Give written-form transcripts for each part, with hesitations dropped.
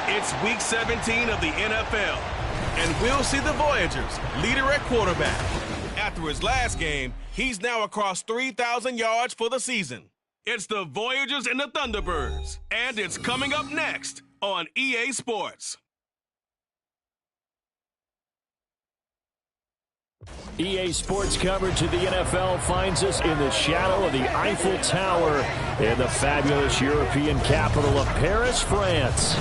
It's Week 17 of the NFL, and we'll see the Voyagers, leader at quarterback. After his last game, he's now across 3,000 yards for the season. It's the Voyagers and the Thunderbirds, and it's coming up next on EA Sports. EA Sports coverage of the NFL finds us in the shadow of the Eiffel Tower in the fabulous European capital of Paris, France.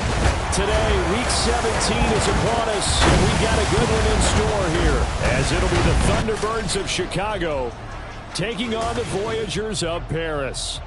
Today, Week 17 is upon us, and we've got a good one in store here, as it'll be the Thunderbirds of Chicago taking on the Voyagers of Paris.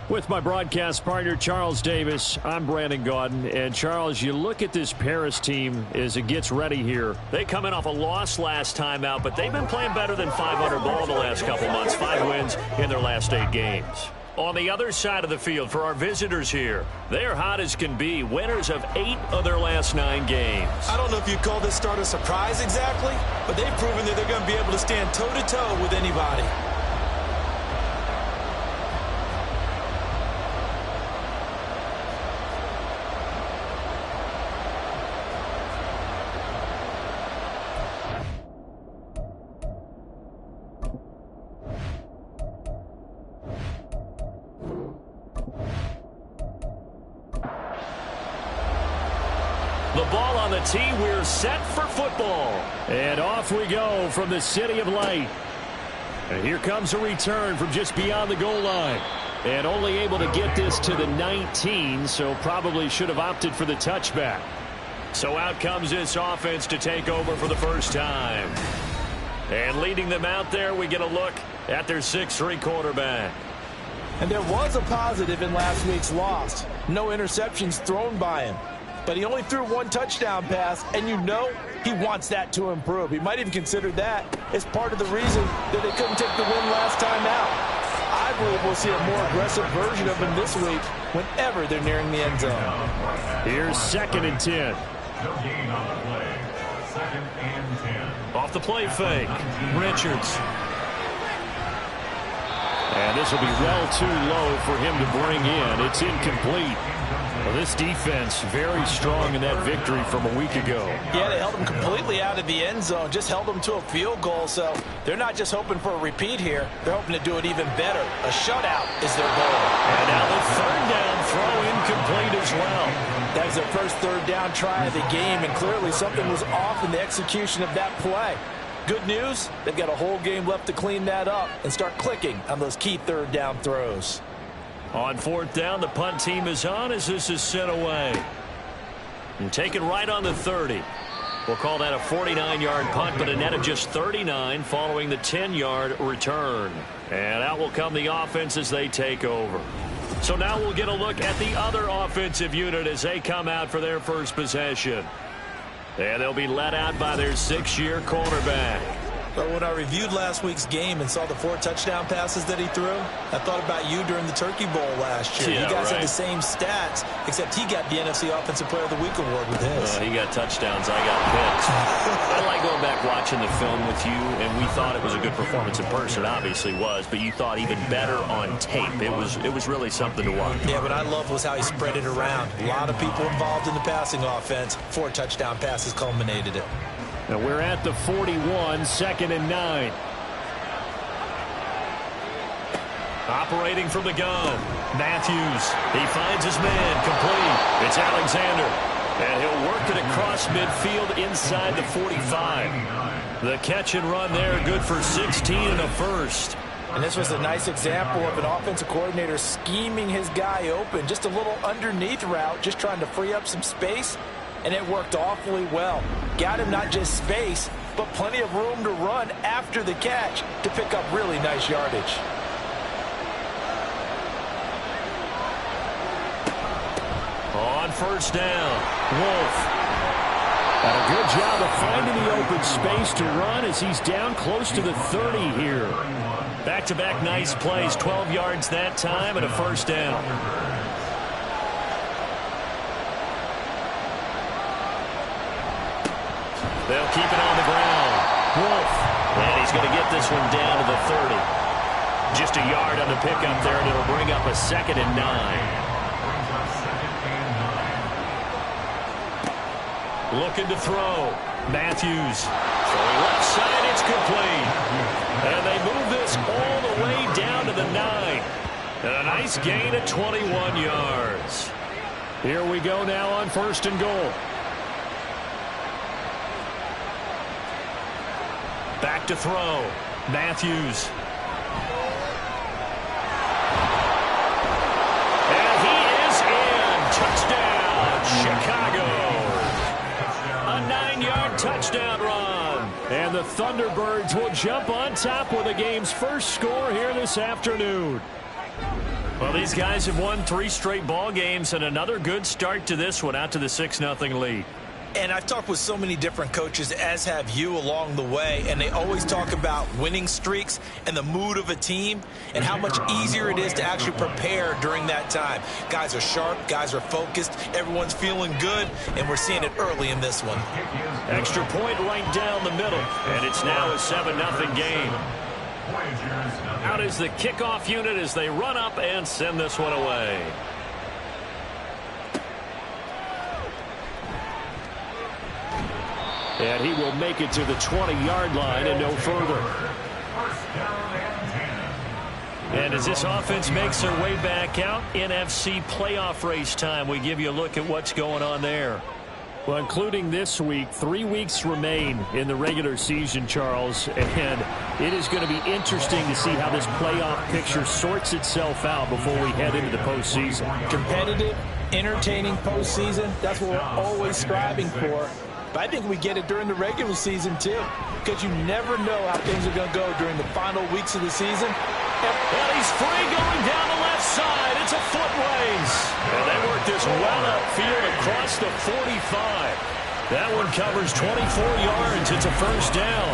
With my broadcast partner, Charles Davis, I'm Brandon Gaudin. And, Charles, you look at this Paris team as it gets ready here. They come in off a loss last time out, but they've been playing better than 500 ball the last couple months. 5 wins in their last 8 games. On the other side of the field, for our visitors here, they're hot as can be. Winners of 8 of their last 9 games. I don't know if you'd call this start a surprise exactly, but they've proven that they're going to be able to stand toe-to-toe with anybody. The ball on the tee. We're set for football. And off we go from the City of Light. And here comes a return from just beyond the goal line. And only able to get this to the 19, so probably should have opted for the touchback. So out comes this offense to take over for the first time. And leading them out there, we get a look at their 6'3" quarterback. And there was a positive in last week's loss. No interceptions thrown by him. But he only threw 1 touchdown pass, and you know he wants that to improve. He might even consider that as part of the reason that they couldn't take the win last time out. I believe we'll see a more aggressive version of him this week whenever they're nearing the end zone. Here's 2nd and 10. Off the play fake, Richards. And this will be well too low for him to bring in. It's incomplete. Well, this defense very strong in that victory from a week ago. Yeah, they held them completely out of the end zone, just held them to a field goal. So they're not just hoping for a repeat here. They're hoping to do it even better. A shutout is their goal. And now the 3rd down throw incomplete as well. That was their first 3rd down try of the game, and clearly something was off in the execution of that play. Good news, they've got a whole game left to clean that up and start clicking on those key 3rd down throws. On 4th down, the punt team is on as this is sent away. And taken right on the 30. We'll call that a 49-yard punt, but a net of just 39 following the 10-yard return. And out will come the offense as they take over. So now we'll get a look at the other offensive unit as they come out for their first possession. And they'll be led out by their 6-year cornerback. But when I reviewed last week's game and saw the 4 touchdown passes that he threw, I thought about you during the Turkey Bowl last year. Yeah, you guys right. had the same stats, except he got the NFC Offensive Player of the Week award with his. He got touchdowns. I got picks. I like going back watching the film with you, and we thought it was a good performance in person. It obviously was, but you thought even better on tape. It was really something to watch. Yeah, what I loved was how he spread it around. A lot of people involved in the passing offense. 4 touchdown passes culminated it. Now we're at the 41, 2nd and 9. Operating from the gun, Matthews. He finds his man, complete. It's Alexander. And he'll work it across midfield inside the 45. The catch and run there, good for 16 and a first. And this was a nice example of an offensive coordinator scheming his guy open. Just a little underneath route, just trying to free up some space. And it worked awfully well. Got him not just space, but plenty of room to run after the catch to pick up really nice yardage. On first down, Wolf. And a good job of finding the open space to run as he's down close to the 30 here. Back-to-back nice plays, 12 yards that time and a first down. They'll keep it on the ground. Wolf. And he's going to get this one down to the 30. Just a yard on the pickup there, and it'll bring up a 2nd and 9. Looking to throw. Matthews. Throwing left side, it's complete. And they move this all the way down to the 9. And a nice gain of 21 yards. Here we go now on 1st and goal. Back to throw. Matthews. And he is in. Touchdown, Chicago. A 9-yard touchdown run. And the Thunderbirds will jump on top with the game's first score here this afternoon. Well, these guys have won 3 straight ball games and another good start to this one out to the 6-0 lead. And I've talked with so many different coaches, as have you along the way, and they always talk about winning streaks and the mood of a team and how much easier it is to actually prepare during that time. Guys are sharp, guys are focused, everyone's feeling good, and we're seeing it early in this one. Extra point right down the middle, and it's now a 7-0 game. Out is the kickoff unit as they run up and send this one away. And he will make it to the 20-yard line and no further. And as this offense makes their way back out, NFC playoff race time, we give you a look at what's going on there. Well, including this week, 3 weeks remain in the regular season, Charles, and it is going to be interesting to see how this playoff picture sorts itself out before we head into the postseason. Competitive, entertaining postseason, that's what we're always striving for. But I think we get it during the regular season, too, because you never know how things are going to go during the final weeks of the season. And he's free going down the left side. It's a foot race. And they work this well upfield across the 45. That one covers 24 yards. It's a first down.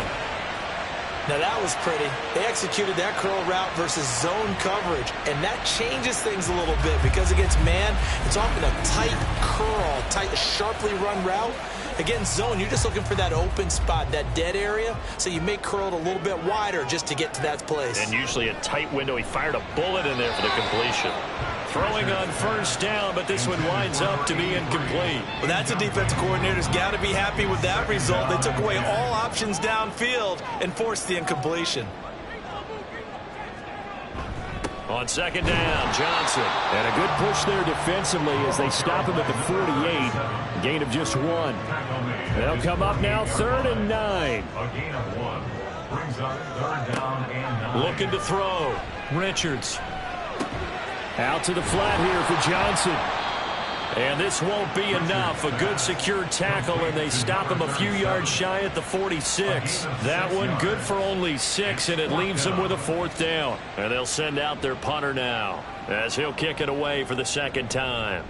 Now, that was pretty. They executed that curl route versus zone coverage, and that changes things a little bit because against man, it's often a tight curl, tight, sharply run route. Against zone, you're just looking for that open spot, that dead area, so you may curl it a little bit wider just to get to that place. And usually a tight window. He fired a bullet in there for the completion. Throwing on first down, but this one winds up to be incomplete. Well, that's a defensive coordinator's got to be happy with that result. They took away all options downfield and forced the incompletion. On second down, Johnson. And a good push there defensively as they stop him at the 48. Gain of just 1. They'll come up now 3rd and 9. A gain of 1. Brings up 3rd down and 9. Looking to throw. Richards. Out to the flat here for Johnson. And this won't be enough. A good secure tackle, and they stop him a few yards shy at the 46. That one good for only 6, and it leaves them with a 4th down. And they'll send out their punter now as he'll kick it away for the 2nd time.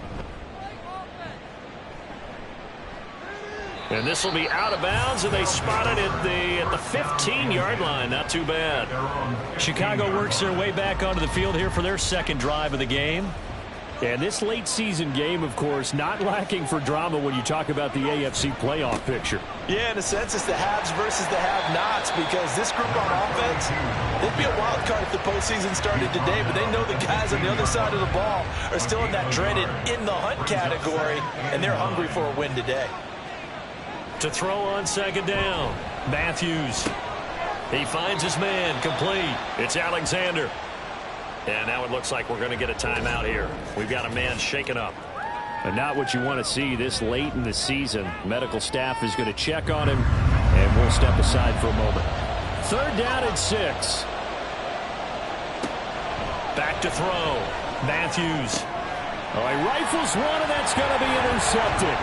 And this will be out of bounds, and they spot it at the 15-yard line. Not too bad. Chicago works their way back onto the field here for their second drive of the game. And this late-season game, of course, not lacking for drama when you talk about the AFC playoff picture. Yeah, in a sense, it's the haves versus the have-nots, because this group on offense, they'd be a wild card if the postseason started today, but they know the guys on the other side of the ball are still in that dreaded in-the-hunt category, and they're hungry for a win today. To throw on second down, Matthews. He finds his man, complete. It's Alexander. And now it looks like we're going to get a timeout here. We've got a man shaken up. And not what you want to see this late in the season. Medical staff is going to check on him, and we'll step aside for a moment. Third down and 6. Back to throw. Matthews. Oh, he rifles one, and that's going to be intercepted.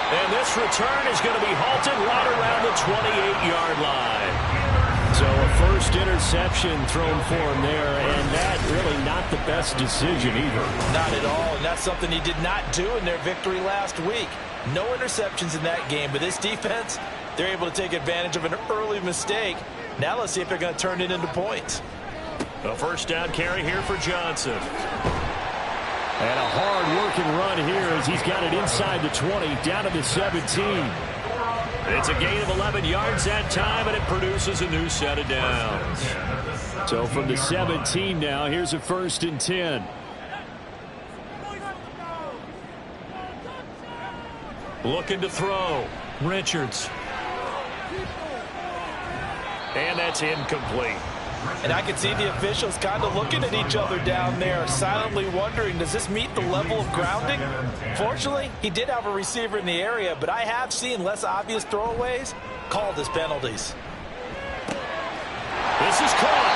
And this return is going to be halted right around the 28-yard line. So a first interception thrown for him there, and that really not the best decision either. Not at all, and that's something he did not do in their victory last week. No interceptions in that game, but this defense, they're able to take advantage of an early mistake. Now let's see if they're going to turn it into points. A first down carry here for Johnson. And a hard-working run here as he's got it inside the 20, down to the 17. It's a gain of 11 yards that time, and it produces a new set of downs. So from the 17 now, here's a first and 10. Looking to throw. Richards. And that's incomplete. And I can see the officials kind of looking at each other down there, silently wondering, does this meet the level of grounding? Fortunately, he did have a receiver in the area, but I have seen less obvious throwaways called as penalties. This is caught.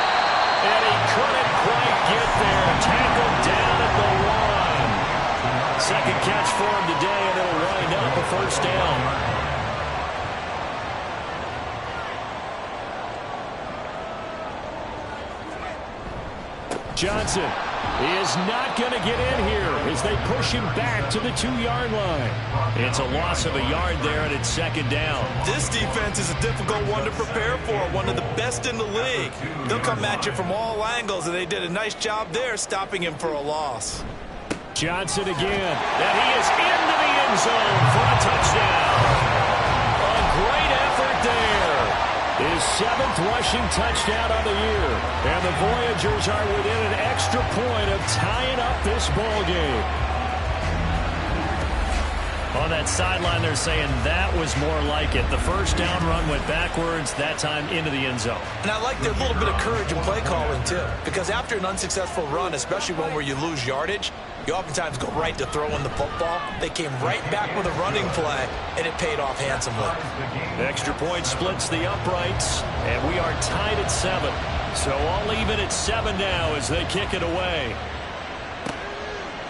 And he couldn't quite get there. Tackled down at the 1. Second catch for him today, and it'll wind up a first down. Johnson is not going to get in here as they push him back to the 2-yard line. It's a loss of a yard there, and it's second down. This defense is a difficult one to prepare for, one of the best in the league. They'll come at you from all angles, and they did a nice job there stopping him for a loss. Johnson again. And he is into the end zone for a touchdown. A great effort there. His 7th rushing touchdown on the year. And the Voyagers are within an extra point of tying up this ball game. On that sideline, they're saying that was more like it. The first down run went backwards, that time into the end zone. And I like their little bit of courage in play calling, too. Because after an unsuccessful run, especially one where you lose yardage, you oftentimes go right to throwing the football. They came right back with a running play, and it paid off handsomely. Extra point splits the uprights, and we are tied at 7. So all even at 7 now as they kick it away.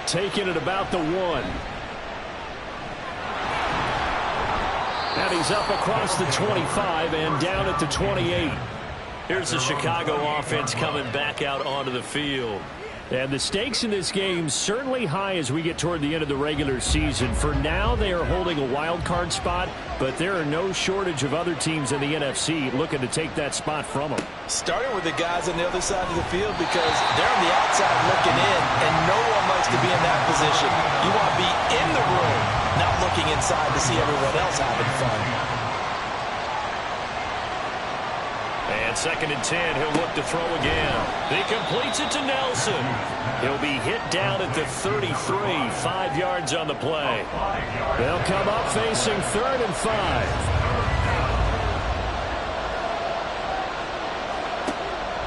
Taking it about the 1. And he's up across the 25 and down at the 28. Here's the Chicago offense coming back out onto the field. And the stakes in this game certainly high as we get toward the end of the regular season. For now, they are holding a wild card spot, but there are no shortage of other teams in the NFC looking to take that spot from them. Starting with the guys on the other side of the field because they're on the outside looking in, and no one likes to be in that position. You want to be in the room, not looking inside to see everyone else having fun. And second and 10, he'll look to throw again. He completes it to Nelson. He'll be hit down at the 33, 5 yards on the play. They'll come up facing 3rd and 5.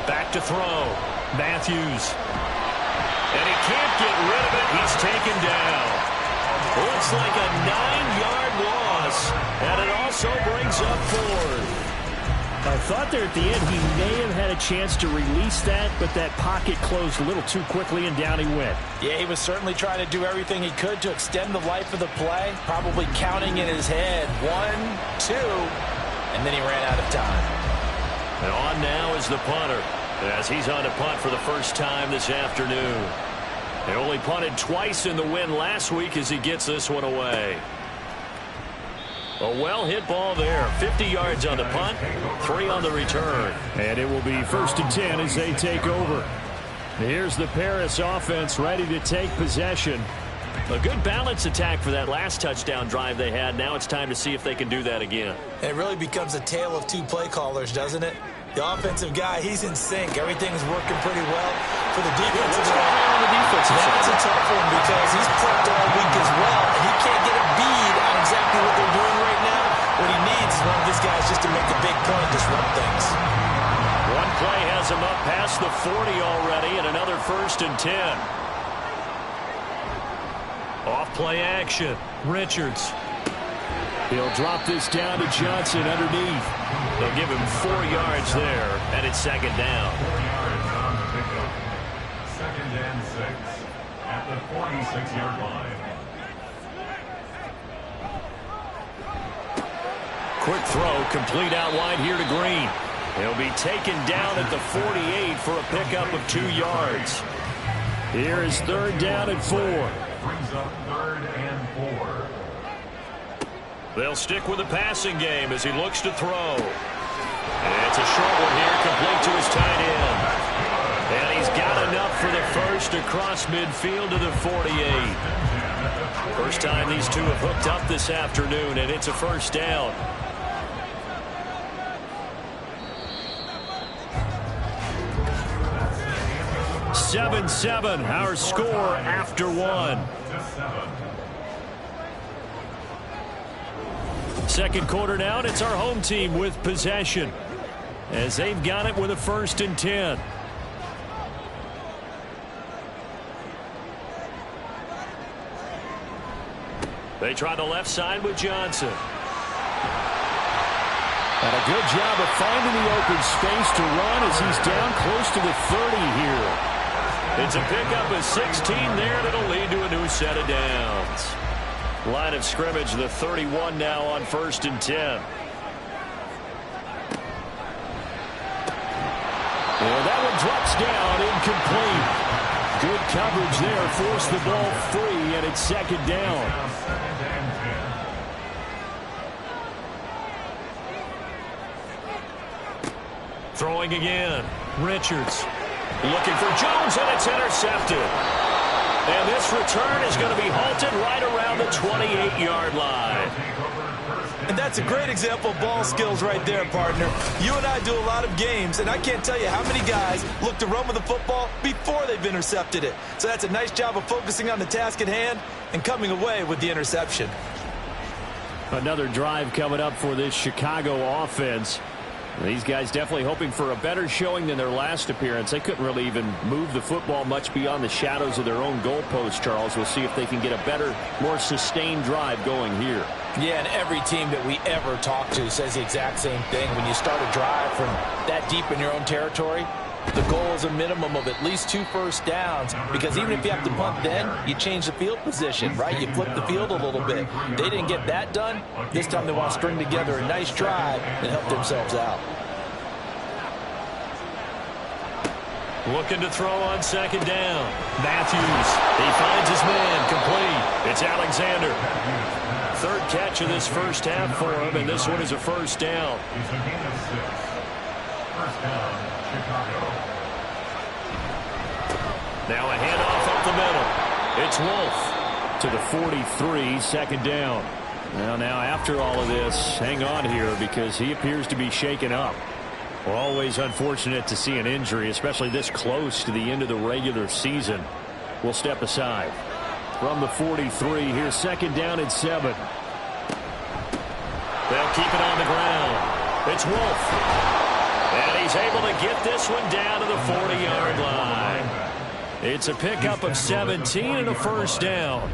Back to throw. Matthews. And he can't get rid of it. He's taken down. Looks like a 9-yard loss. And it also brings up 4th. I thought there at the end he may have had a chance to release that, but that pocket closed a little too quickly and down he went. Yeah, he was certainly trying to do everything he could to extend the life of the play, probably counting in his head 1, 2, and then he ran out of time. And on now is the punter as he's on to punt for the first time this afternoon. They only punted twice in the win last week as he gets this one away. A well-hit ball there. 50 yards on the punt, 3 on the return. And it will be 1st and 10 as they take over. Here's the Paris offense ready to take possession. A good balance attack for that last touchdown drive they had. Now it's time to see if they can do that again. And it really becomes a tale of two play callers, doesn't it? The offensive guy, he's in sync. Everything's working pretty well for the defensive side. On the defensive side. That's a tough one because he's prepped all week as well. And he can't get a bead on exactly what they're doing right now. What he needs is one of these guys just to make a big play and disrupt things. One play has him up past the 40 already, and another 1st and 10. Off play action. Richards. He'll drop this down to Johnson underneath. They'll give him 4 yards there, and it's 2nd down. 4 yards on the pickup. 2nd and 6 at the 46-yard line. Quick throw, complete out wide here to Green. He'll be taken down at the 48 for a pickup of 2 yards. Here is 3rd down and 4. Brings up 3rd and 4. They'll stick with the passing game as he looks to throw. It's a short one here, complete to his tight end. And he's got enough for the first across midfield to the 48. First time these two have hooked up this afternoon, and it's a 1st down. Seven, our score after 1. Second quarter now, and it's our home team with possession as they've got it with a 1st and 10. They try the left side with Johnson. And a good job of finding the open space to run as he's down close to the 30 here. It's a pickup of 16 there that'll lead to a new set of downs. Line of scrimmage, the 31 now on 1st and 10. And that one drops down, incomplete. Good coverage there, forced the ball free, and it's 2nd down. Throwing again. Richards looking for Jones, and it's intercepted. And this return is going to be halted right around the 28-yard line. And that's a great example of ball skills right there, partner. You and I do a lot of games, and I can't tell you how many guys look to run with the football before they've intercepted it. So that's a nice job of focusing on the task at hand and coming away with the interception. Another drive coming up for this Chicago offense. These guys definitely hoping for a better showing than their last appearance. They couldn't really even move the football much beyond the shadows of their own goalpost, Charles. We'll see if they can get a better, more sustained drive going here. Yeah, and every team that we ever talk to says the exact same thing. When you start a drive from that deep in your own territory, the goal is a minimum of at least 2 first downs, because even if you have to punt then, you change the field position, right? You flip the field a little bit. They didn't get that done. This time they want to string together a nice drive and help themselves out. Looking to throw on 2nd down. Matthews, he finds his man, complete. It's Alexander. 3rd catch of this first half for him, and this one is a 1st down. He's a gain of 6. 1st down, Chicago. Now a handoff up the middle. It's Wolf. To the 43, 2nd down. Now after all of this, hang on here because he appears to be shaken up. Well, always unfortunate to see an injury, especially this close to the end of the regular season. We'll step aside. From the 43, here's 2nd down and 7. They'll keep it on the ground. It's Wolf. And he's able to get this one down to the 40-yard line. It's a pickup of 17 and a 1st down.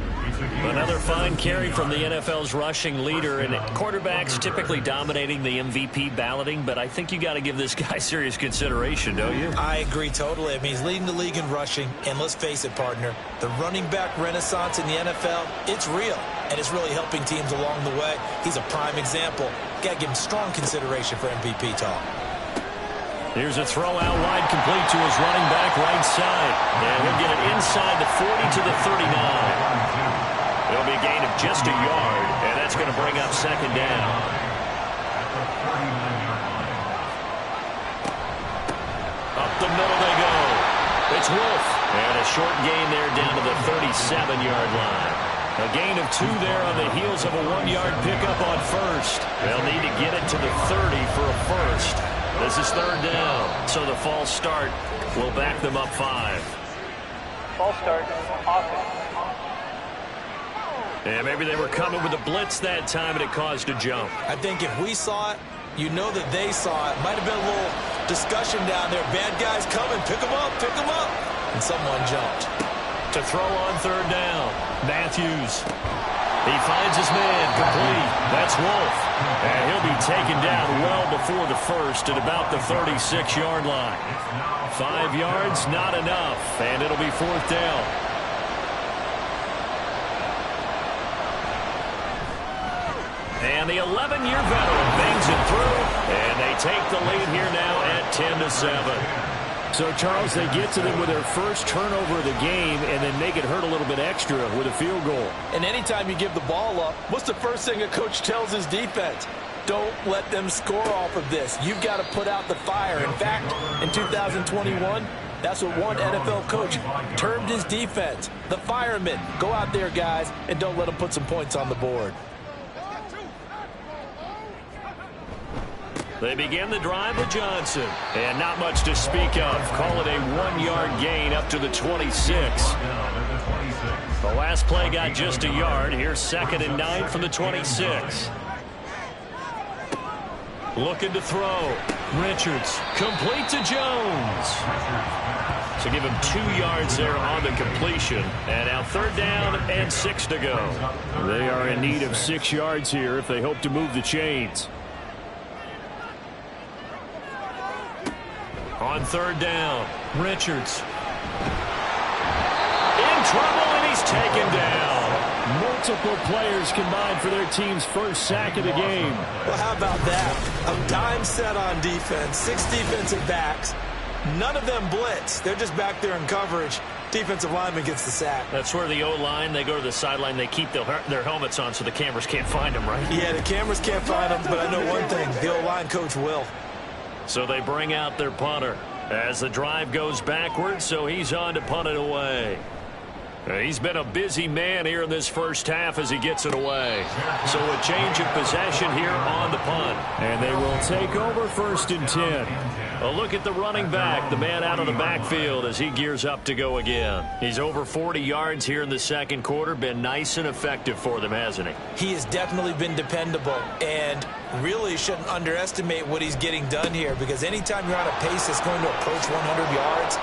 Another fine carry from the NFL's rushing leader, and quarterbacks typically dominating the MVP balloting, but I think you got to give this guy serious consideration, don't you? I agree totally. I mean, he's leading the league in rushing, and let's face it, partner, the running back renaissance in the NFL, it's real, and it's really helping teams along the way. He's a prime example. Got to give him strong consideration for MVP talk. Here's a throw out wide, complete to his running back right side. And he'll get it inside the 40 to the 39. It'll be a gain of just a yard, and that's going to to bring up second down. Up the middle they go. It's Wolf. And a short gain there down to the 37-yard line. A gain of 2 there on the heels of a 1-yard pickup on first. They'll need to get it to the 30 for a first. This is third down, so the false start will back them up 5. False start, offense. And maybe they were coming with a blitz that time, and it caused a jump. I think if we saw it, you know that they saw it. Might have been a little discussion down there. Bad guys coming. Pick them up. Pick them up. And someone jumped. To throw on third down, Matthews. He finds his man complete. That's Wolf. And he'll be taken down well before the first at about the 36-yard line. 5 yards, not enough. And it'll be fourth down. And the 11-year veteran bangs it through. And they take the lead here now at 10-7. So, Charles, they get to them with their first turnover of the game and then make it hurt a little bit extra with a field goal. And anytime you give the ball up, what's the first thing a coach tells his defense? Don't let them score off of this. You've got to put out the fire. In fact, in 2021, that's what one NFL coach termed his defense. The firemen. Go out there, guys, and don't let them put some points on the board. They begin the drive with Johnson. And not much to speak of. Call it a 1-yard gain up to the 26. The last play got just a yard. Here's 2nd and 9 from the 26. Looking to throw. Richards. Complete to Jones. So give him 2 yards there on the completion. And now third down and 6 to go. They are in need of 6 yards here if they hope to move the chains. On third down, Richards. In trouble, and he's taken down. Multiple players combined for their team's first sack of the game. Well, how about that? A dime set on defense, 6 defensive backs. None of them blitz. They're just back there in coverage. Defensive lineman gets the sack. That's where the O-line, they go to the sideline, they keep their helmets on so the cameras can't find them, right? Yeah, the cameras can't find them, but I know one thing. The O-line coach will. So they bring out their punter as the drive goes backwards, so he's on to punt it away. He's been a busy man here in this first half as he gets it away. So a change of possession here on the punt. And they will take over 1st and 10. A look at the running back, the man out of the backfield as he gears up to go again. He's over 40 yards here in the second quarter. Been nice and effective for them, hasn't he? He has definitely been dependable and really shouldn't underestimate what he's getting done here, because anytime you're on a pace that's going to approach 100 yards,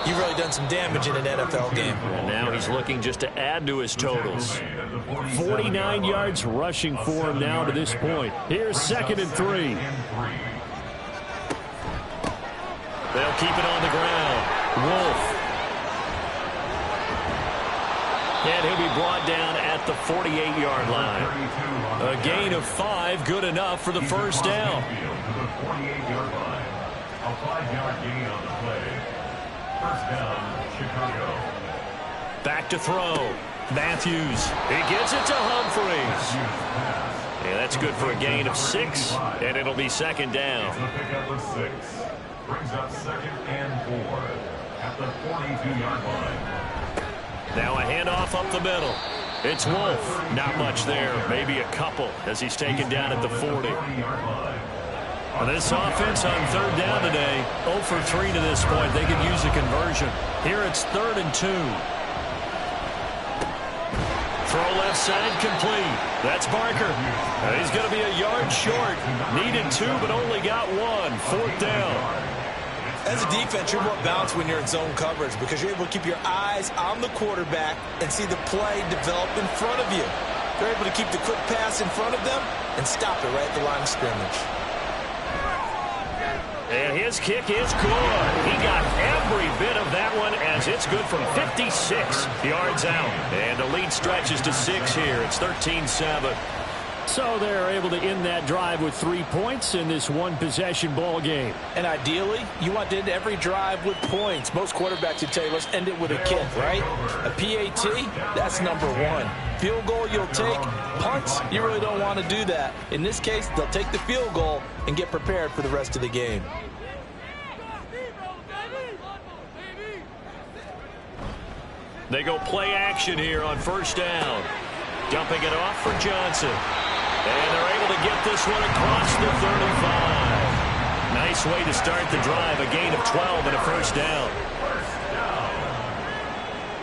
you've really done some damage in an NFL game. And now he's looking just to add to his totals. 49 yards rushing for him now to this point. Here's 2nd and 3. They'll keep it on the ground. Wolf. And he'll be brought down at the 48-yard line. A gain of 5, good enough for the first down. A 5-yard gain on the play. First down, Chicago. Back to throw. Matthews. He gets it to Humphreys. Yeah, that's good for a gain of 6, and it'll be 2nd down. The pickup of 6. Brings up 2nd and 4 at the 42-yard line. Now a handoff up the middle. It's Wolf. Not much there. Maybe a couple as he's taken down at the 40. This offense on third down today, 0 for 3 to this point. They could use a conversion. Here it's 3rd and 2. Throw left side complete. That's Barker. He's going to be a yard short. Needed 2, but only got 1. 4th down. As a defense, you're more balanced when you're in zone coverage because you're able to keep your eyes on the quarterback and see the play develop in front of you. They're able to keep the quick pass in front of them and stop it right at the line of scrimmage. And his kick is good. He got every bit of that one as it's good from 56 yards out. And the lead stretches to 6 here. It's 13-7. So they're able to end that drive with 3 points in this one-possession ball game. And ideally, you want to end every drive with points. Most quarterbacks would tell you, let's end it with a kick, right? A PAT, that's number one. Field goal, you'll take. Punts, you really don't want to do that. In this case, they'll take the field goal and get prepared for the rest of the game. They go play action here on first down. Dumping it off for Johnson. And they're able to get this one across the 35. Nice way to start the drive. A gain of 12 and a first down.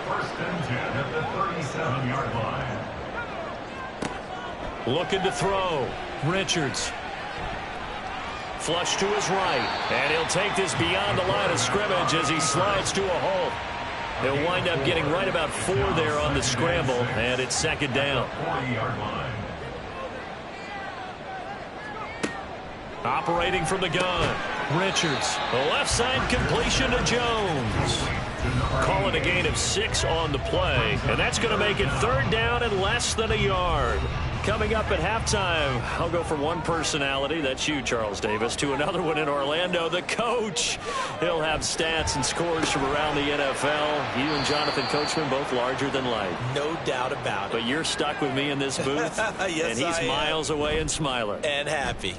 First and 10 at the 37-yard line. Looking to throw. Richards. Flush to his right. And he'll take this beyond the line of scrimmage as he slides to a halt. They'll wind up getting right about 4 there on the scramble, and it's second down. 40-yard line. Operating from the gun, Richards. The left side completion to Jones. Calling a gain of 6 on the play, and that's going to make it third down and less than a yard. Coming up at halftime, I'll go from one personality, that's you, Charles Davis, to another one in Orlando, the coach. He'll have stats and scores from around the NFL. You and Jonathan Coachman, both larger than life. No doubt about it. But you're stuck with me in this booth, yes, and he's miles away and smiling. And happy.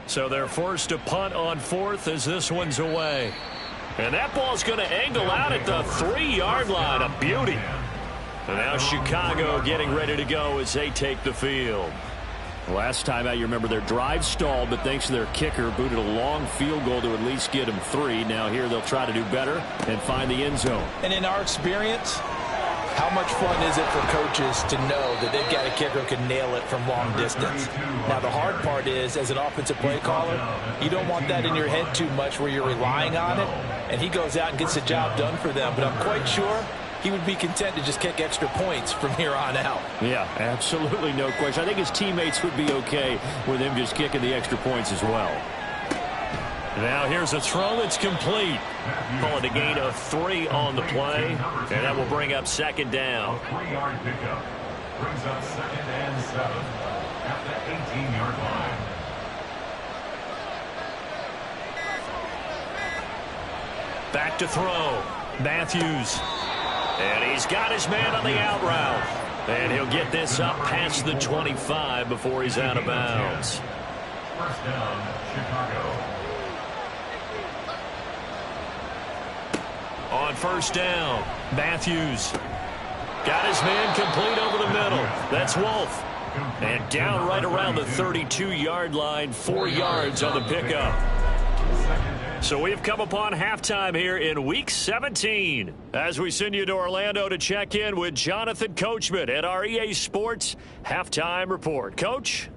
So they're forced to punt on fourth as this one's away. And that ball's going to angle out at the 3-yard line. A beauty. And now Chicago getting ready to go as they take the field. Last time out, you remember their drive stalled, but thanks to their kicker, booted a long field goal to at least get them 3. Now here they'll try to do better and find the end zone. And in our experience, how much fun is it for coaches to know that they've got a kicker who can nail it from long distance? Now, the hard part is, as an offensive play caller, you don't want that in your head too much where you're relying on it, and he goes out and gets the job done for them. But I'm quite sure he would be content to just kick extra points from here on out. Yeah, absolutely no question. I think his teammates would be okay with him just kicking the extra points as well. Now here's a throw that's complete. Call it a gain of 3 on the play, and that will bring up second down. A 3-yard pickup brings up second and 7 at the 18-yard line. Back to throw. Matthews. And he's got his man on the out route. And he'll get this up past the 25 before he's out of bounds. First down, Chicago. On first down, Matthews. Got his man complete over the middle. That's Wolf. And down right around the 32-yard line, 4 yards on the pickup. So we've come upon halftime here in Week 17 as we send you to Orlando to check in with Jonathan Coachman at our EA Sports Halftime Report. Coach?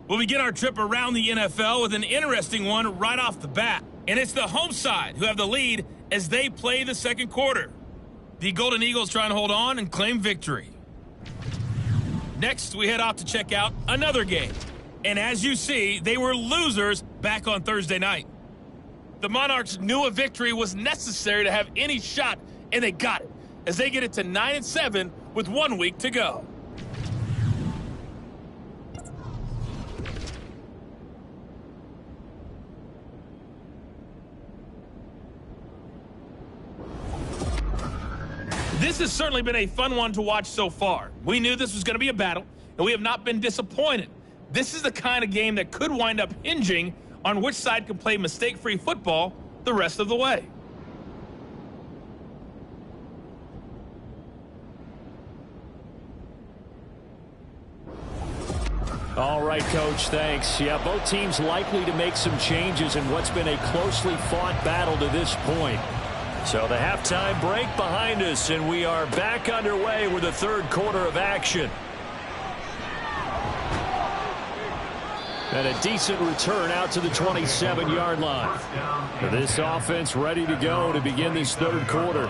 We'll begin our trip around the NFL with an interesting one right off the bat. And it's the home side who have the lead as they play the second quarter. The Golden Eagles try and hold on and claim victory. Next, we head off to check out another game. And as you see, they were losers back on Thursday night. The Monarchs knew a victory was necessary to have any shot, and they got it, as they get it to 9-7 with 1 week to go. This has certainly been a fun one to watch so far. We knew this was going to be a battle, and we have not been disappointed. This is the kind of game that could wind up hinging on which side can play mistake-free football the rest of the way. All right, Coach, thanks. Yeah, both teams likely to make some changes in what's been a closely fought battle to this point. So the halftime break behind us, and we are back underway with the third quarter of action. And a decent return out to the 27-yard line. This offense ready to go to begin this third quarter.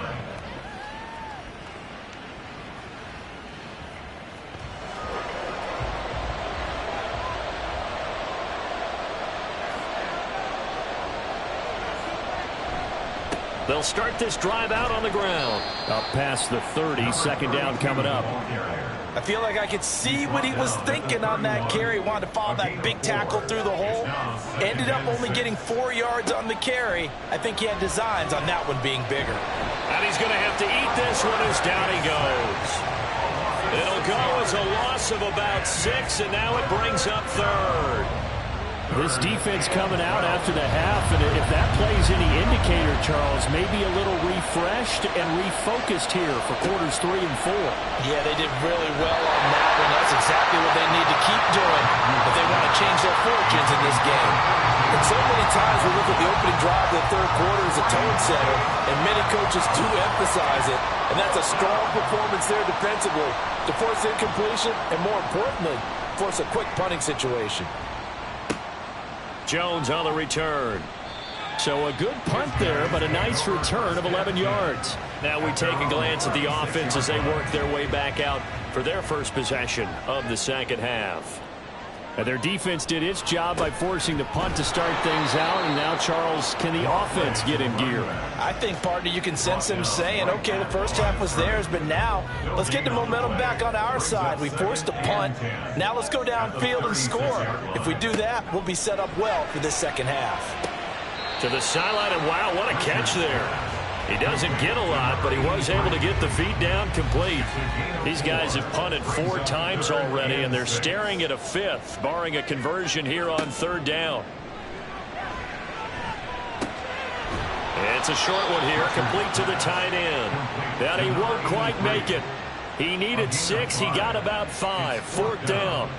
They'll start this drive out on the ground. Up past the 30, second down coming up. I feel like I could see what he was thinking on that carry. Wanted to follow that big tackle through the hole. Ended up only getting 4 yards on the carry. I think he had designs on that one being bigger. And he's going to have to eat this one as down he goes. It'll go as a loss of about 6, and now it brings up third. This defense coming out after the half, and if that plays any indicator, Charles, maybe a little refreshed and refocused here for quarters 3 and 4. Yeah, they did really well on that one. That's exactly what they need to keep doing if they want to change their fortunes in this game. And so many times we look at the opening drive of the third quarter as a tone setter, and many coaches do emphasize it. And that's a strong performance there defensively to force incompletion and, more importantly, force a quick punting situation. Jones on the return. So a good punt there, but a nice return of 11 yards. Now we take a glance at the offense as they work their way back out for their first possession of the second half. And their defense did its job by forcing the punt to start things out. And now, Charles, can the offense get in gear? I think, partner, you can sense them saying, okay, the first half was theirs, but now let's get the momentum back on our side. We forced a punt. Now let's go downfield and score. If we do that, we'll be set up well for this second half. To the sideline, and wow, what a catch there. He doesn't get a lot, but he was able to get the feet down complete. These guys have punted 4 times already, and they're staring at a 5th, barring a conversion here on third down. It's a short one here, complete to the tight end. And he won't quite make it. He needed 6. He got about 5. 4th down.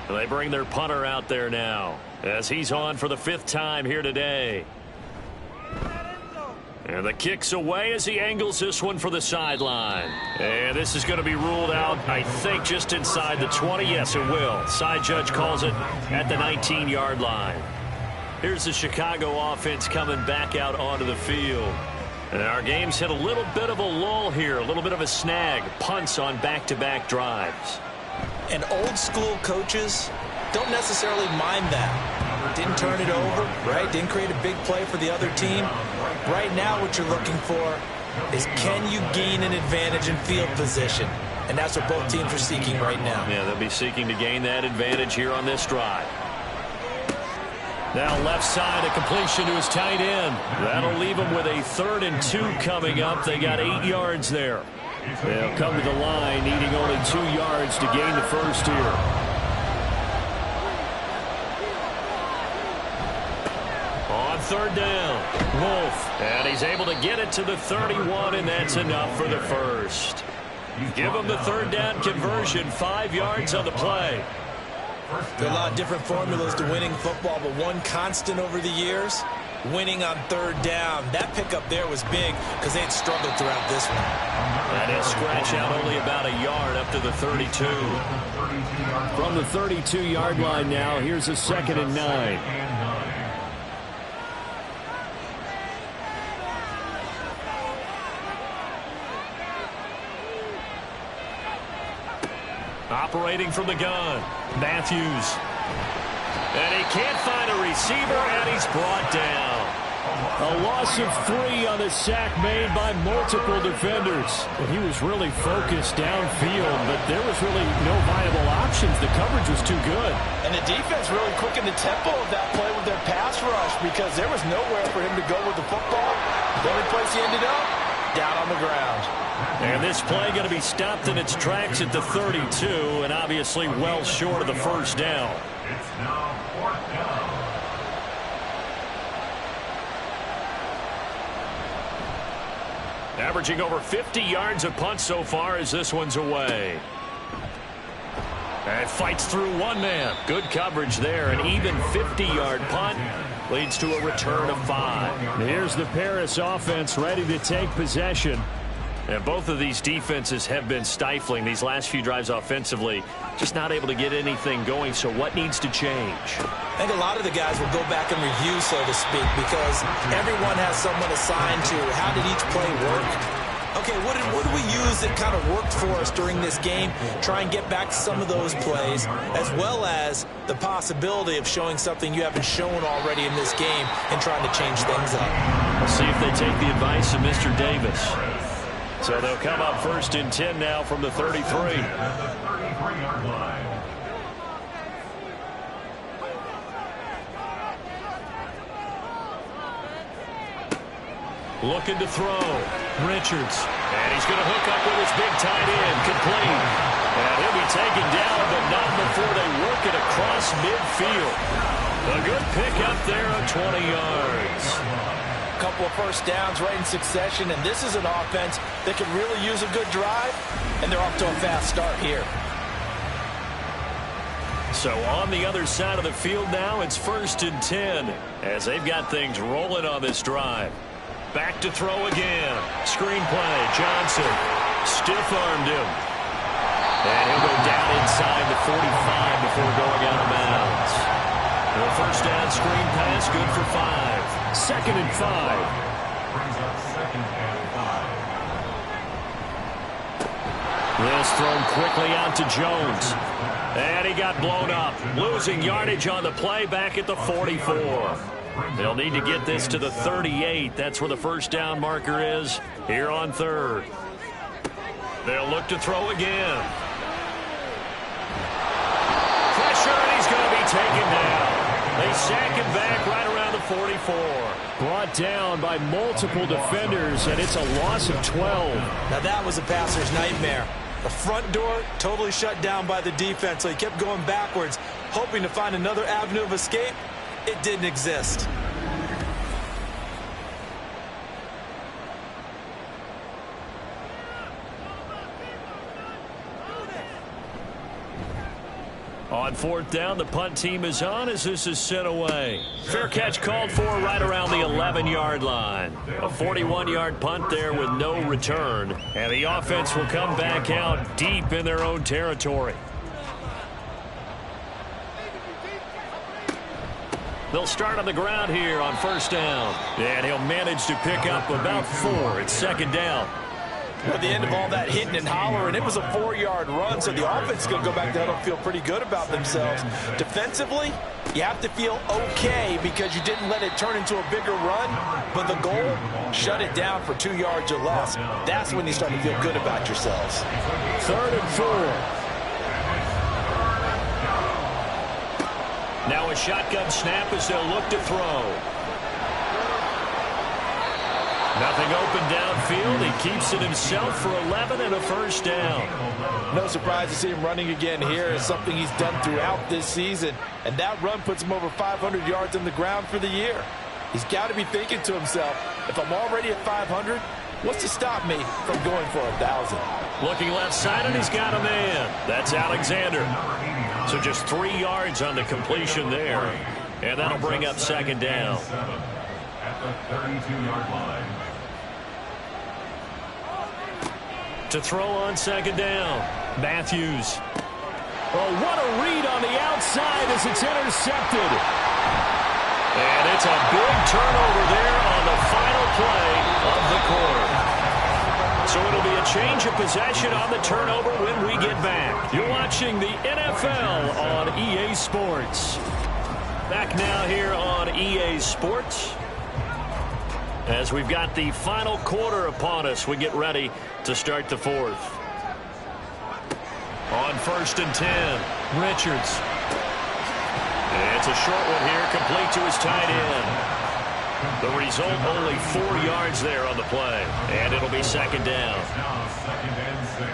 They bring their punter out there now as he's on for the 5th time here today. And the kick's away as he angles this one for the sideline. And this is going to be ruled out, I think, just inside the 20. Yes, it will. Side judge calls it at the 19-yard line. Here's the Chicago offense coming back out onto the field. And our game's hit a little bit of a lull here, a little bit of a snag. Punts on back-to-back drives. And old-school coaches don't necessarily mind that. Didn't turn it over, right? Didn't create a big play for the other team. Right now what you're looking for is, can you gain an advantage in field position? And that's what both teams are seeking right now. Yeah, they'll be seeking to gain that advantage here on this drive. Now left side, a completion to his tight end. That'll leave him with a 3rd and 2 coming up. They got 8 yards there. They'll come to the line, needing only 2 yards to gain the first here. Third down, Wolf, and he's able to get it to the 31, and that's enough for the first. Give him the 3rd down conversion, 5 yards on the play. There are a lot of different formulas to winning football, but one constant over the years, winning on 3rd down. That pickup there was big because they had struggled throughout this one. And he'll scratch out only about a yard up to the 32. From the 32-yard line now, here's a 2nd and 9. Operating from the gun, Matthews. And he can't find a receiver, and he's brought down. A loss of 3 on the sack made by multiple defenders. And he was really focused downfield, but there was really no viable options. The coverage was too good. And the defense really quickened the tempo of that play with their pass rush because there was nowhere for him to go with the football. The only place he ended up, down on the ground. And this play going to be stopped in its tracks at the 32, and obviously well short of the first down. It's now 4th down. Averaging over 50 yards a punt so far as this one's away. And fights through one man. Good coverage there. An even 50-yard punt leads to a return of 5. Here's the Paris offense ready to take possession. And both of these defenses have been stifling these last few drives offensively. Just not able to get anything going, so what needs to change? I think a lot of the guys will go back and review, so to speak, because everyone has someone assigned to how did each play work okay, what did we use that kind of worked for us during this game? Try and get back to some of those plays, as well as the possibility of showing something you haven't shown already in this game and trying to change things up. We'll see if they take the advice of Mr. Davis. So they'll come up 1st and 10 now from the 33. Looking to throw. Richards. And he's going to hook up with his big tight end. Complete. And he'll be taken down, but not before they work it across midfield. A good pickup there of 20 yards. A couple of first downs right in succession, and this is an offense that could really use a good drive, and they're off to a fast start here. So on the other side of the field now, it's 1st and 10 as they've got things rolling on this drive. Back to throw again. Screen play. Johnson stiff-armed him. And he'll go down inside the 45 before going out of bounds. The first down screen pass, good for 5. 2nd and 5. Brings up 2nd and 5. This thrown quickly out to Jones. And he got blown up. Losing yardage on the play back at the 44. They'll need to get this to the 38. That's where the first down marker is here on 3rd. They'll look to throw again. Pressure, and he's going to be taken down. They sack him back right around the 44. Brought down by multiple defenders, and it's a loss of 12. Now that was a passer's nightmare. The front door totally shut down by the defense, so he kept going backwards, hoping to find another avenue of escape. It didn't exist. On 4th down, the punt team is on as this is sent away. Fair catch called for right around the 11-yard line. A 41-yard punt there with no return. And the offense will come back out deep in their own territory. They'll start on the ground here on 1st down. And he'll manage to pick up about 4. It's 2nd down. At the end of all that hitting and hollering, it was a 4-yard run, so the offense is going to go back down and feel pretty good about themselves. Defensively, you have to feel okay because you didn't let it turn into a bigger run, but the goal, shut it down for 2 yards or less. That's when you start to feel good about yourselves. 3rd and 4. Now a shotgun snap as they'll look to throw. Nothing open downfield. He keeps it himself for 11 and a first down. No surprise to see him running again here. It's something he's done throughout this season. And that run puts him over 500 yards on the ground for the year. He's got to be thinking to himself, if I'm already at 500, what's to stop me from going for 1,000? Looking left side, and he's got a man. That's Alexander. So just 3 yards on the completion there. And that'll bring up second down. At the 32-yard line. To throw on second down. Matthews. Oh, what a read on the outside as it's intercepted. And it's a big turnover there on the final play of the quarter. So it'll be a change of possession on the turnover when we get back. You're watching the NFL on EA Sports. Back now here on EA Sports. As we've got the final quarter upon us, we get ready to start the fourth. On 1st and 10, Richards. It's a short one here, complete to his tight end. The result, only 4 yards there on the play, and it'll be second down. Now 2nd and 6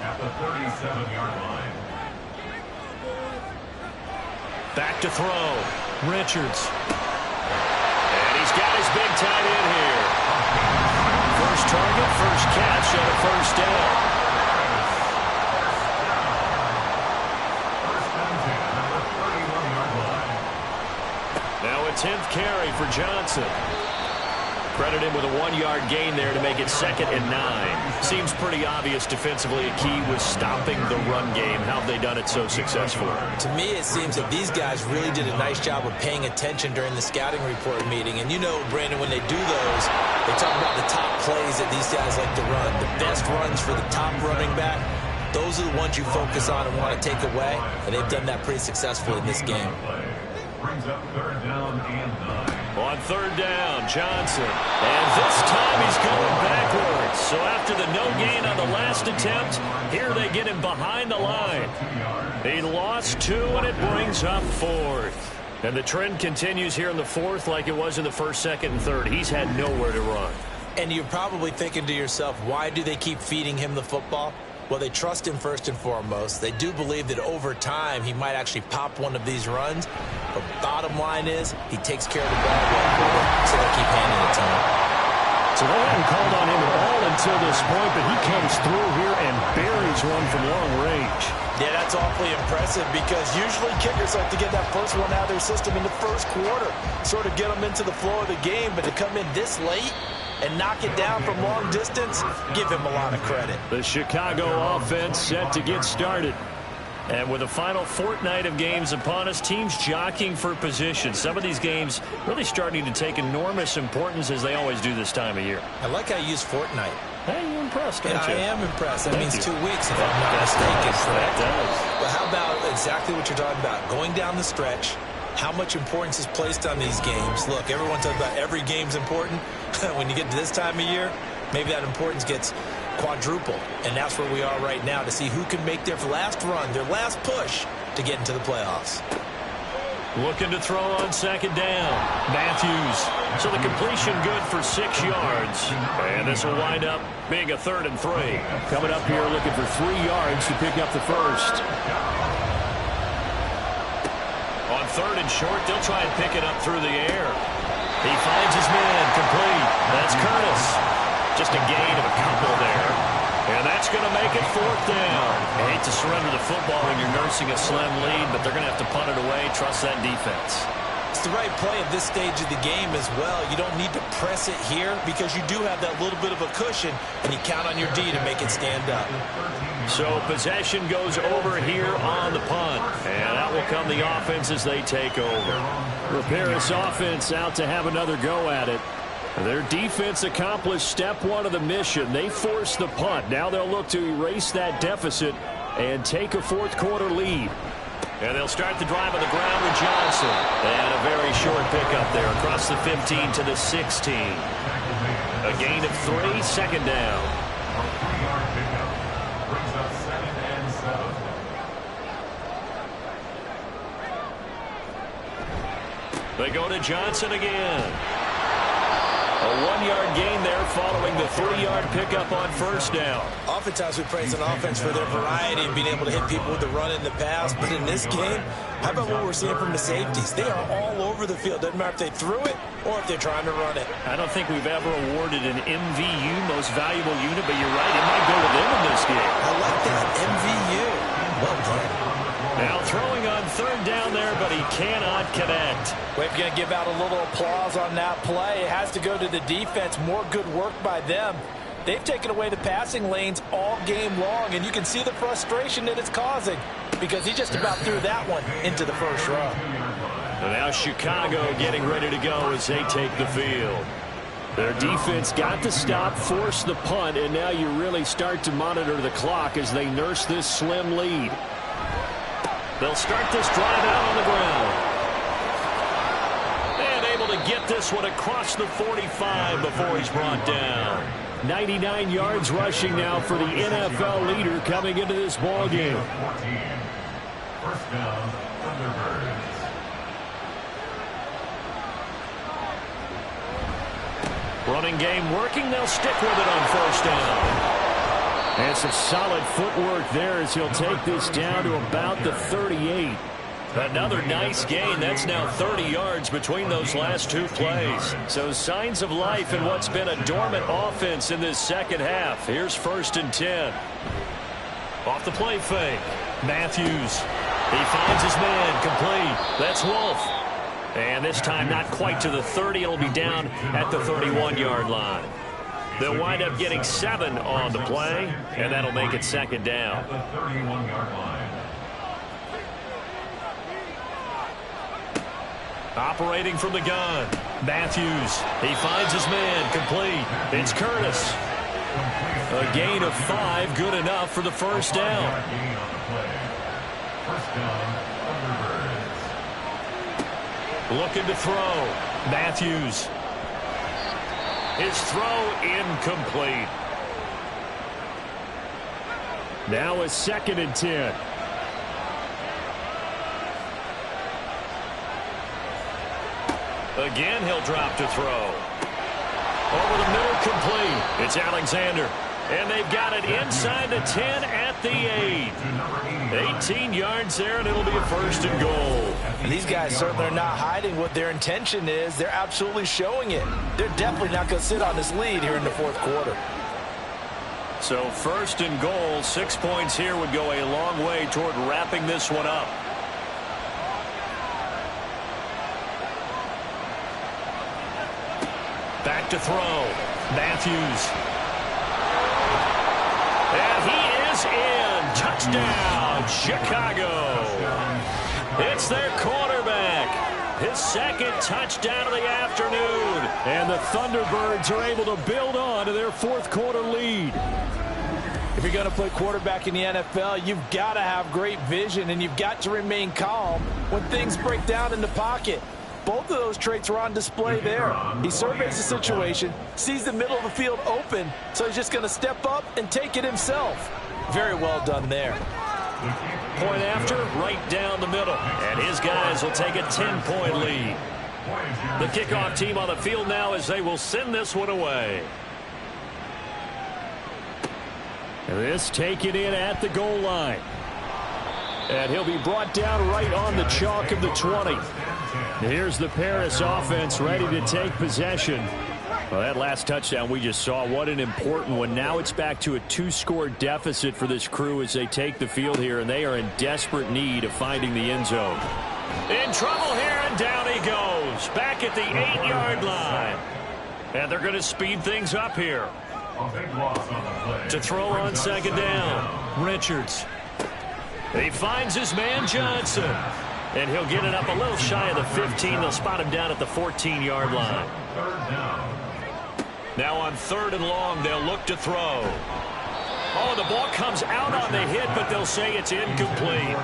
at the 37-yard line. Back to throw, Richards. And he's got his big tight end here. First target, first catch, and a first down. Now a 10th carry for Johnson. Credit him with a 1-yard gain there to make it 2nd and 9. Seems pretty obvious defensively a key was stopping the run game. How have they done it so successfully? To me, it seems that these guys really did a nice job of paying attention during the scouting report meeting. And you know, Brandon, when they do those, they talk about the top plays that these guys like to run. The best runs for the top running back, those are the ones you focus on and want to take away. And they've done that pretty successfully in this game. Brings up 3rd down and 9. On 3rd down, Johnson. And this time he's going backwards. So after the no gain on the last attempt, here they get him behind the line. He lost 2, and it brings up 4th. And the trend continues here in the 4th like it was in the 1st, 2nd, and 3rd. He's had nowhere to run. And you're probably thinking to yourself, why do they keep feeding him the football? Well, they trust him first and foremost. They do believe that over time he might actually pop one of these runs. But bottom line is he takes care of the ball well for them, so they keep handing it to him. So they haven't called on him at all until this point, but he comes through here and buries one from long range. Yeah, that's awfully impressive because usually kickers like to get that first one out of their system in the first quarter, sort of get them into the flow of the game, but to come in this late and knock it down from long distance, give him a lot of credit. The Chicago offense set to get started. And with the final fortnight of games upon us, teams jockeying for position. Some of these games really starting to take enormous importance as they always do this time of year. I like how you use fortnight. Hey, you're impressed, aren't you? I am impressed. That means 2 weeks, if I'm not mistaken. That does. But how about exactly what you're talking about? Going down the stretch, how much importance is placed on these games. Look, everyone talks about every game's important. When you get to this time of year, maybe that importance gets quadrupled. And that's where we are right now to see who can make their last run, their last push to get into the playoffs. Looking to throw on 2nd down. Matthews. So the completion good for 6 yards. And this will wind up being a 3rd and 3. Coming up here looking for 3 yards to pick up the first. On 3rd and short, they'll try and pick it up through the air. He finds his man complete. That's Curtis. Just a gain of a couple there. And that's going to make it 4th down. I hate to surrender the football when you're nursing a slim lead, but they're going to have to punt it away. Trust that defense. It's the right play at this stage of the game as well. You don't need to press it here because you do have that little bit of a cushion, and you count on your D to make it stand up. So possession goes over here on the punt. And out will come the offense as they take over. Ramirez's offense out to have another go at it. Their defense accomplished step 1 of the mission. They forced the punt. Now they'll look to erase that deficit and take a 4th quarter lead. And they'll start the drive on the ground with Johnson. And a very short pickup there across the 15 to the 16. A gain of 3, 2nd down. A 3-yard pickup brings up 2nd and 7. They go to Johnson again. A 1-yard gain there following the 3-yard pickup on 1st down. Oftentimes we praise an offense for their variety and being able to hit people with the run in the pass. But in this game, how about what we're seeing from the safeties? They are all over the field. Doesn't matter if they threw it or if they're trying to run it. I don't think we've ever awarded an MVU, most valuable unit, but you're right, it might go with them in this game. I like that, MVU. Well done. Now throwing on 3rd down there, but he cannot connect. We're going to give out a little applause on that play. It has to go to the defense. More good work by them. They've taken away the passing lanes all game long, and you can see the frustration that it's causing because he just about threw that one into the first row. And now Chicago getting ready to go as they take the field. Their defense got to stop, force the punt, and now you really start to monitor the clock as they nurse this slim lead. They'll start this drive out on the ground. And able to get this one across the 45 before he's brought down. 99 yards rushing now for the NFL leader coming into this ball game. 14. First down, Thunderbirds. Running game working. They'll stick with it on 1st down. And some solid footwork there as he'll take this down to about the 38. Another nice gain. That's now 30 yards between those last 2 plays. So signs of life in what's been a dormant offense in this 2nd half. Here's 1st and 10. Off the play fake. Matthews. He finds his man complete. That's Wolf. And this time not quite to the 30. It'll be down at the 31-yard line. They'll wind up getting 7 on the play, and that'll make it second down. At the 31-yard line. Operating from the gun, Matthews. He finds his man, complete. It's Curtis. A gain of 5, good enough for the first down. First down, Thunderbirds. Looking to throw, Matthews. His throw incomplete. Now a 2nd and 10. Again, he'll drop to throw. Over the middle, complete. It's Alexander. And they've got it inside the 10 at the 8. 18 yards there, and it'll be a 1st and goal. These guys certainly are not hiding what their intention is. They're absolutely showing it. They're definitely not going to sit on this lead here in the 4th quarter. So 1st and goal, 6 points here would go a long way toward wrapping this one up. Back to throw. Matthews. And he is in. Touchdown, Chicago. It's their quarterback. His 2nd touchdown of the afternoon. And the Thunderbirds are able to build on to their 4th quarter lead. If you're going to play quarterback in the NFL, you've got to have great vision, and you've got to remain calm when things break down in the pocket. Both of those traits were on display there. He surveys the situation, sees the middle of the field open, so he's just going to step up and take it himself. Very well done there. Point after, right down the middle. And his guys will take a 10-point lead. The kickoff team on the field now as they will send this one away. This taken in at the goal line. And he'll be brought down right on the chalk of the 20. Here's the Paris offense ready to take possession. Well, that last touchdown we just saw, what an important one. Now it's back to a 2-score deficit for this crew as they take the field here, and they are in desperate need of finding the end zone. In trouble here, and down he goes. Back at the 8-yard line. And they're going to speed things up here. A big loss on the play. To throw on 2nd down, Richards. He finds his man Johnson. And he'll get it up a little shy of the 15. They'll spot him down at the 14-yard line. 3rd down. Now on 3rd and long, they'll look to throw. Oh, the ball comes out on the hit, but they'll say it's incomplete.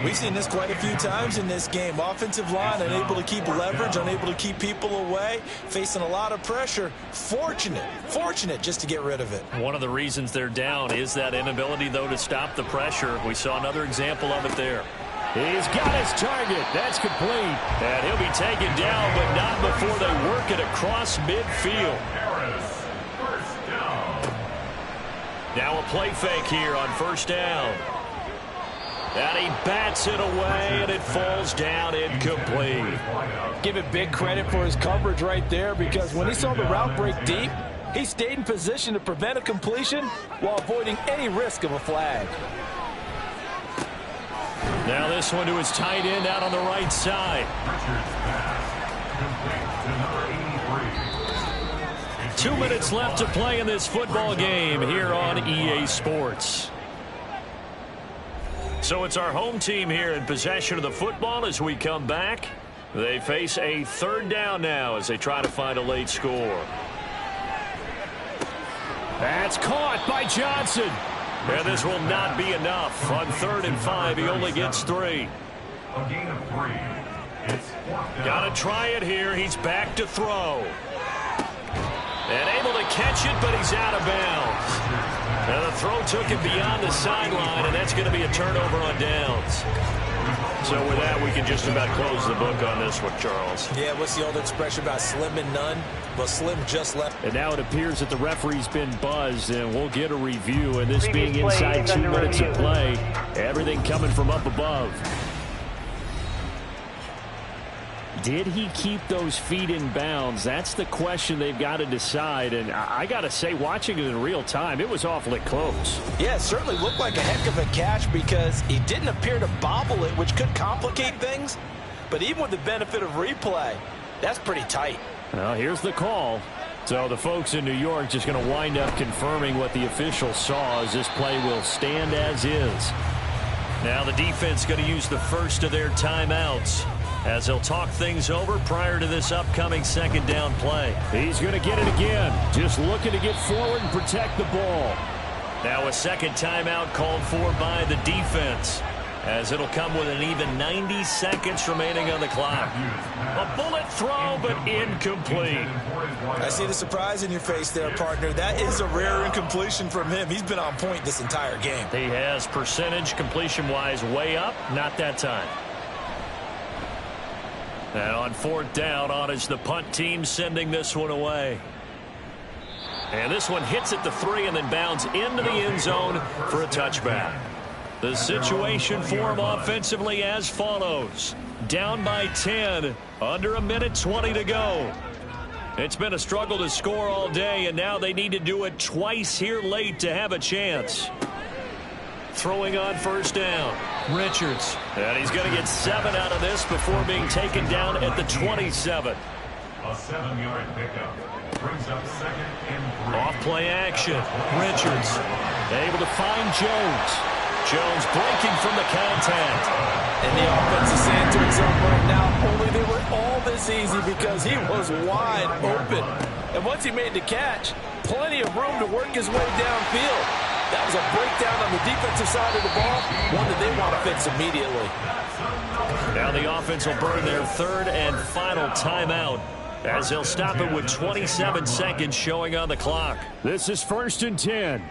We've seen this quite a few times in this game. Offensive line unable to keep leverage, unable to keep people away, facing a lot of pressure. Fortunate just to get rid of it. One of the reasons they're down is that inability, though, to stop the pressure. We saw another example of it there. He's got his target. That's complete. And he'll be taken down, but not before they work it across midfield. Harris, 1st down. Now a play fake here on 1st down. And he bats it away, and it falls down incomplete. Give it big credit for his coverage right there, because when he saw the route break deep, he stayed in position to prevent a completion while avoiding any risk of a flag. Now this one to his tight end out on the right side. Richards pass, complete to number 83. 2 minutes left to play in this football game here on EA Sports. So it's our home team here in possession of the football as we come back. They face a 3rd down now as they try to find a late score. That's caught by Johnson. And this will not be enough. On 3rd and 5, he only gets 3. A gain of 3. It's 4th down. Got to try it here. He's back to throw. And able to catch it, but he's out of bounds. And the throw took him beyond the sideline, and that's going to be a turnover on downs. So with that, we can just about close the book on this one, Charles. Yeah, what's the old expression about slim and none? Well, Slim just left. And now it appears that the referee's been buzzed, and we'll get a review. And this being inside 2 minutes of play, everything coming from up above. Did he keep those feet in bounds? That's the question they've got to decide. And I got to say, watching it in real time, it was awfully close. Yeah, it certainly looked like a heck of a catch because he didn't appear to bobble it, which could complicate things. But even with the benefit of replay, that's pretty tight. Well, here's the call. So the folks in New York just going to wind up confirming what the official saw, as this play will stand as is. Now the defense going to use the first of their timeouts as they'll talk things over prior to this upcoming second down play. He's going to get it again, just looking to get forward and protect the ball. Now a second timeout called for by the defense, as it'll come with an even 90 seconds remaining on the clock. A bullet throw, but incomplete. I see the surprise in your face there, partner. That is a rare incompletion from him. He's been on point this entire game. He has percentage completion-wise way up, not that time. And on fourth down, on is the punt team sending this one away. And this one hits at the 3 and then bounds into the end zone for a touchback. The situation for him offensively as follows. Down by 10, under a minute 20 to go. It's been a struggle to score all day, and now they need to do it twice here late to have a chance. Throwing on first down, Richards. And he's going to get 7 out of this before being taken down at the 27. A 7-yard pickup brings up second and 3. Off play action, Richards able to find Jones. Jones breaking from the contact. And the offense is saying to itself right now, only they were all this easy because he was wide open. And once he made the catch, plenty of room to work his way downfield. That was a breakdown on the defensive side of the ball, one that they want to fix immediately. Now the offense will burn their third and final timeout, as they'll stop it with 27 seconds showing on the clock. This is 1st and 10.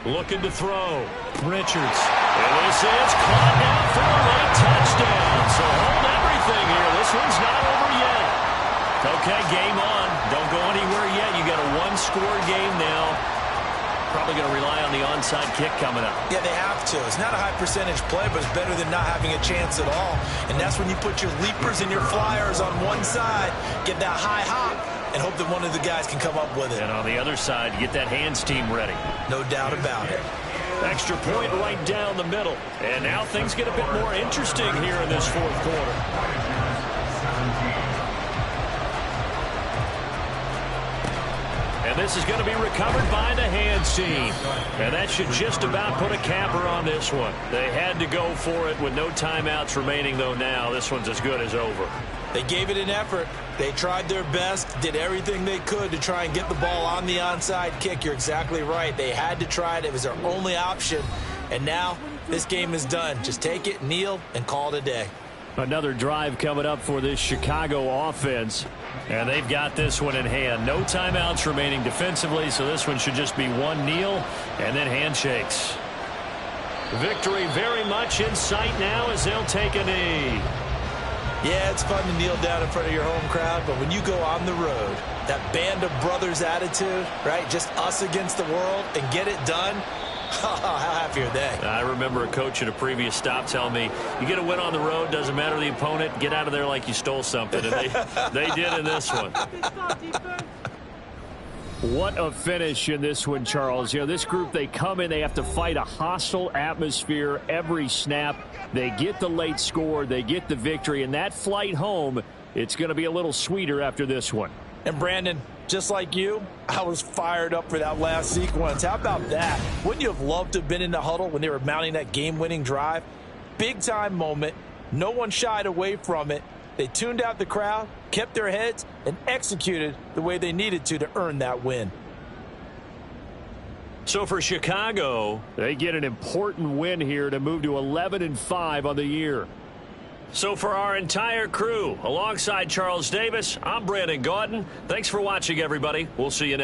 Looking to throw. Richards. And this is caught now for a late touchdown. So hold everything here. This one's not over yet. Okay, game on. Don't go anywhere yet. You got a one-score game now. Probably going to rely on the onside kick coming up. Yeah, they have to. It's not a high percentage play, but it's better than not having a chance at all. And that's when you put your leapers and your flyers on one side, get that high hop, and hope that one of the guys can come up with it. And on the other side, get that hands team ready. No doubt about it. Extra point right down the middle. And now things get a bit more interesting here in this fourth quarter. And this is going to be recovered by the hands team. And that should just about put a capper on this one. They had to go for it with no timeouts remaining, though now this one's as good as over. They gave it an effort. They tried their best, did everything they could to try and get the ball on the onside kick. You're exactly right. They had to try it. It was their only option. And now this game is done. Just take it, kneel, and call it a day. Another drive coming up for this Chicago offense. And they've got this one in hand. No timeouts remaining defensively, so this one should just be one kneel and then handshakes. Victory very much in sight now as they'll take a knee. Yeah, it's fun to kneel down in front of your home crowd, but when you go on the road, that band of brothers attitude, right, just us against the world, and get it done, how happy are they? I remember a coach at a previous stop telling me, you get a win on the road, doesn't matter the opponent, get out of there like you stole something. And they did in this one. What a finish in this one, Charles. You know, this group, they come in, they have to fight a hostile atmosphere every snap. They get the late score, they get the victory, and that flight home, it's going to be a little sweeter after this one. And Brandon, just like you, I was fired up for that last sequence. How about that? Wouldn't you have loved to have been in the huddle when they were mounting that game-winning drive? Big-time moment. No one shied away from it. They tuned out the crowd, kept their heads, and executed the way they needed to earn that win. So for Chicago, they get an important win here to move to 11-5 on the year. So for our entire crew, alongside Charles Davis, I'm Brandon Gaudin. Thanks for watching, everybody. We'll see you next.